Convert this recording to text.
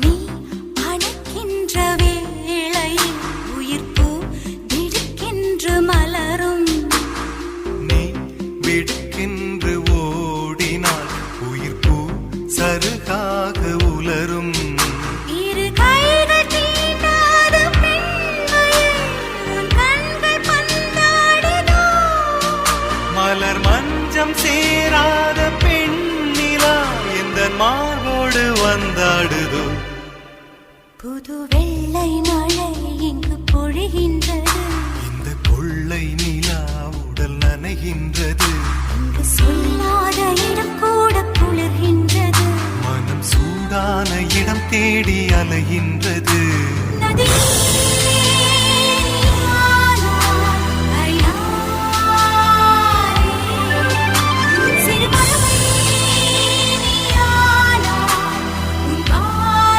நீ அணைக்கின்ற வேளையில் உயிர்ப்பூ திடுக்கென்று மலரும். நீ விடுக்கென்று ஓடினால் உயிர்ப்பூ சருகாக உலரும். இரு கைகள் தீண்டாத பெண்மையில் உன் கண்கள் பந்தாடுதோ. மலர் மஞ்சம் சேராத பெண்ணிலா எந்த மார்போடு வந்தாடுதோ. புது வெள்ளை மழை இங்கு பொழிகின்றது. இந்த கொள்ளை நிலா உடல் நனைகின்றது. இங்கு சொல்லாத இடம் கூட குளிர்கின்றது. மனம் சூடான இடம் தேடி அலைகின்றது. நதி